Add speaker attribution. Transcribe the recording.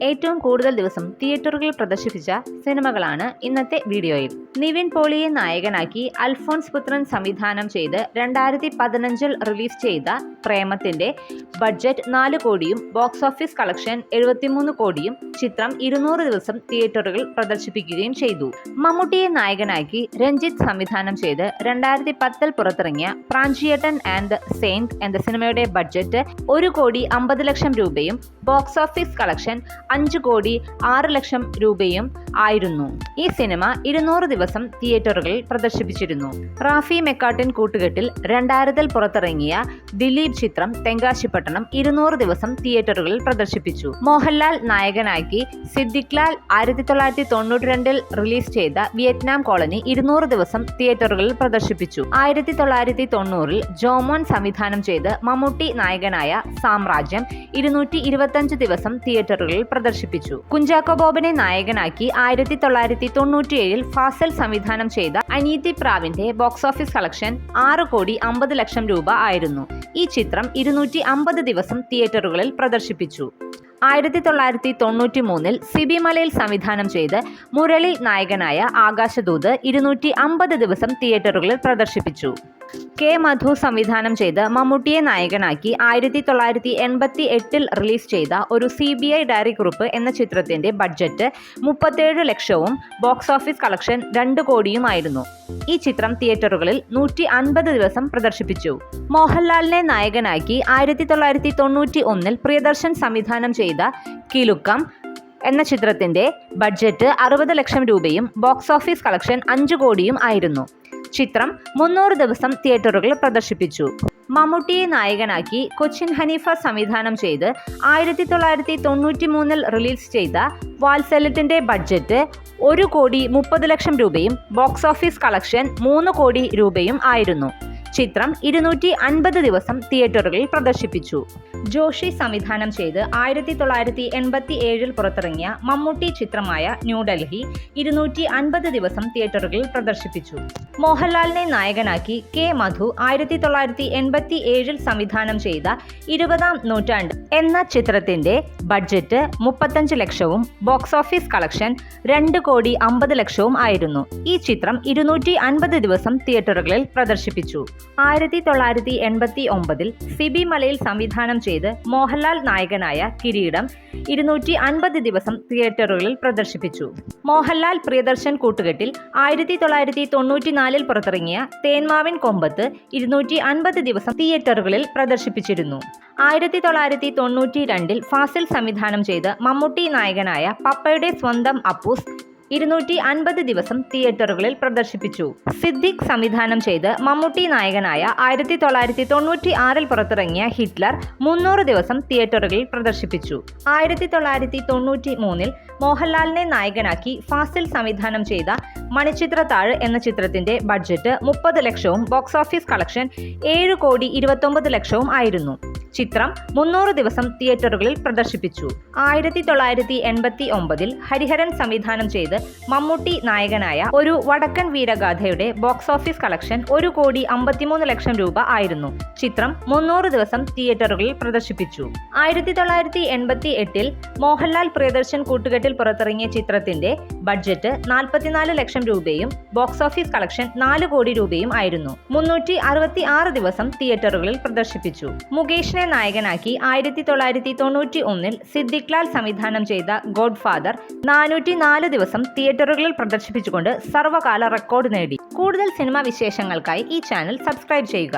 Speaker 1: ഏറ്റവും കൂടുതൽ ദിവസം തിയേറ്ററുകളിൽ പ്രദർശിപ്പിച്ച സിനിമകളാണ് ഇന്നത്തെ വീഡിയോയിൽ. നിവിൻ പോളിയെ നായകനാക്കി അൽഫോൺസ് പുത്രൻ സംവിധാനം ചെയ്ത് 2015 റിലീസ് ചെയ്ത പ്രേമത്തിന്റെ ബഡ്ജറ്റ് 4 കോടിയും ബോക്സ് ഓഫീസ് കളക്ഷൻ 73 കോടിയും ചിത്രം 200 ദിവസം തിയേറ്ററുകളിൽ പ്രദർശിപ്പിക്കുകയും ചെയ്തു. മമ്മൂട്ടിയെ നായകനാക്കി രഞ്ജിത്ത് സംവിധാനം ചെയ്ത് 2010 പുറത്തിറങ്ങിയ പ്രാഞ്ചിയേട്ടൻ ആൻഡ് ദ സെയിന്റ് എന്ന സിനിമയുടെ ബഡ്ജറ്റ് 1 കോടി 50 ലക്ഷം രൂപയും ബോക്സ് ഓഫീസ് കളക്ഷൻ 5 കോടി 6 ലക്ഷം രൂപയും ആയിരുന്നു. ഈ സിനിമ 200 ദിവസം തിയേറ്ററുകളിൽ പ്രദർശിപ്പിച്ചിരുന്നു. റാഫി മെക്കാട്ടിൻ കൂട്ടുകെട്ടിൽ 2000 പുറത്തിറങ്ങിയ ദിലീപ് ചിത്രം തെങ്കാശിപ്പട്ടണം 200 ദിവസം തിയേറ്ററുകളിൽ പ്രദർശിപ്പിച്ചു. മോഹൻലാൽ നായകനാക്കി സിദ്ദിഖ് ലാൽ 1992 റിലീസ് ചെയ്ത വിയറ്റ്നാം കോളനി 200 ദിവസം തിയേറ്ററുകളിൽ പ്രദർശിപ്പിച്ചു. 1990 ജോമോൻ സംവിധാനം ചെയ്ത് മമ്മൂട്ടി നായകനായ സാമ്രാജ്യം 225 ദിവസം തിയേറ്ററുകളിൽ പ്രദർശിപ്പിച്ചു. കുഞ്ചാക്കോ ബോബനെ നായകനാക്കി 1997 ഫാസൽ സംവിധാനം ചെയ്ത അനീതി പ്രാവിന്റെ ബോക്സ് ഓഫീസ് കളക്ഷൻ 6 കോടി 50 ലക്ഷം രൂപ ആയിരുന്നു. ഈ ചിത്രം 250 ദിവസം തിയേറ്ററുകളിൽ പ്രദർശിപ്പിച്ചു. 1993 സിബി മലയിൽ സംവിധാനം ചെയ്ത് മുരളി നായകനായ ആകാശദൂത് 250 ദിവസം തിയേറ്ററുകളിൽ പ്രദർശിപ്പിച്ചു. കെ മധു സംവിധാനം ചെയ്ത് മമ്മൂട്ടിയെ നായകനാക്കി 1988 റിലീസ് ചെയ്ത ഒരു CBI ഡയറി കുറിപ്പ് എന്ന ചിത്രത്തിന്റെ ബഡ്ജറ്റ് 37 ലക്ഷവും ബോക്സ് ഓഫീസ് കളക്ഷൻ 2 കോടിയുമായിരുന്നു. ഈ ചിത്രം തിയേറ്ററുകളിൽ 150 ദിവസം പ്രദർശിപ്പിച്ചു. മോഹൻലാലിനെ നായകനാക്കി 1991 പ്രിയദർശൻ സംവിധാനം ചെയ്ത കിലുക്കം എന്ന ചിത്രത്തിന്റെ ബഡ്ജറ്റ് 60 ലക്ഷം രൂപയും ബോക്സ് ഓഫീസ് കളക്ഷൻ 5 കോടിയും ആയിരുന്നു. ചിത്രം 300 ദിവസം തിയേറ്ററുകളിൽ പ്രദർശിപ്പിച്ചു. മമ്മൂട്ടിയെ നായകനാക്കി കൊച്ചിൻ ഹനീഫ സംവിധാനം ചെയ്ത് 1993 റിലീസ് ചെയ്ത വാത്സല്യത്തിന്റെ ബഡ്ജറ്റ് 1 കോടി 30 ലക്ഷം രൂപയും ബോക്സ് ഓഫീസ് കളക്ഷൻ 3 കോടി രൂപയും ആയിരുന്നു. ചിത്രം 250 ദിവസം തിയേറ്ററുകളിൽ പ്രദർശിപ്പിച്ചു. ജോഷി സംവിധാനം ചെയ്ത് 1987 പുറത്തിറങ്ങിയ മമ്മൂട്ടി ചിത്രമായ ന്യൂഡൽഹി 250 ദിവസം തിയേറ്ററുകളിൽ പ്രദർശിപ്പിച്ചു. മോഹൻലാലിനെ നായകനാക്കി കെ മധു 1987 സംവിധാനം ചെയ്ത 20-ാം നൂറ്റാണ്ട് എന്ന ചിത്രത്തിന്റെ ബഡ്ജറ്റ് 35 ലക്ഷവും ബോക്സ് ഓഫീസ് കളക്ഷൻ 2 കോടി 50 ലക്ഷവും ആയിരുന്നു. ഈ ചിത്രം 250 ദിവസം തിയേറ്ററുകളിൽ പ്രദർശിപ്പിച്ചു. 1989 സിബി മലയിൽ സംവിധാനം ചെയ്ത് മോഹൻലാൽ നായകനായ കിരീടം 250 ദിവസം തിയേറ്ററുകളിൽ പ്രദർശിപ്പിച്ചു. മോഹൻലാൽ പ്രിയദർശൻ കൂട്ടുകെട്ടിൽ 1994 പുറത്തിറങ്ങിയ തേന്മാവിൻ കൊമ്പത്ത് 250 ദിവസം തിയേറ്ററുകളിൽ പ്രദർശിപ്പിച്ചിരുന്നു. 1992 ഫാസിൽ സംവിധാനം ചെയ്ത് മമ്മൂട്ടി നായകനായ പപ്പയുടെ സ്വന്തം അപ്പൂസ് 250 ദിവസം തിയേറ്ററുകളിൽ പ്രദർശിപ്പിച്ചു. സിദ്ദിഖ് സംവിധാനം ചെയ്ത് മമ്മൂട്ടി നായകനായ 1996 പുറത്തിറങ്ങിയ ഹിറ്റ്ലർ 300 ദിവസം തിയേറ്ററുകളിൽ പ്രദർശിപ്പിച്ചു. 1993 മോഹൻലാലിനെ നായകനാക്കി ഫാസിൽ സംവിധാനം ചെയ്ത മണിച്ചിത്രത്താഴ് എന്ന ചിത്രത്തിന്റെ ബഡ്ജറ്റ് 30 ലക്ഷവും ബോക്സ് ഓഫീസ് കളക്ഷൻ 7 കോടി 29 ലക്ഷവും ആയിരുന്നു. ചിത്രം 300 ദിവസം തിയേറ്ററുകളിൽ പ്രദർശിപ്പിച്ചു. 1989 ഹരിഹരൻ സംവിധാനം ചെയ്ത് മമ്മൂട്ടി നായകനായ ഒരു വടക്കൻ വീരഗാഥയുടെ ബോക്സ് ഓഫീസ് കളക്ഷൻ 1 കോടി 53 ലക്ഷം രൂപ ആയിരുന്നു. ചിത്രം 300 ദിവസം തിയേറ്ററുകളിൽ പ്രദർശിപ്പിച്ചു. 1988 മോഹൻലാൽ പ്രിയദർശൻ കൂട്ടുകെട്ടിൽ പുറത്തിറങ്ങിയ ചിത്രത്തിന്റെ ബഡ്ജറ്റ് 44 ലക്ഷം രൂപയും ബോക്സ് ഓഫീസ് കളക്ഷൻ 4 കോടി രൂപയും ആയിരുന്നു. 366 ദിവസം തിയേറ്ററുകളിൽ പ്രദർശിപ്പിച്ചു. മുകേഷിനെ നായകനാക്കി 1991 സിദ്ദിഖ് ലാൽ സംവിധാനം ചെയ്ത ഗോഡ് ഫാദർ 404 ദിവസം തിയേറ്ററുകളിൽ പ്രദർശിപ്പിച്ചുകൊണ്ട് സർവ്വകാല റെക്കോർഡ് നേടി. കൂടുതൽ സിനിമാ വിശേഷങ്ങൾക്കായി ഈ ചാനൽ സബ്സ്ക്രൈബ് ചെയ്യുക.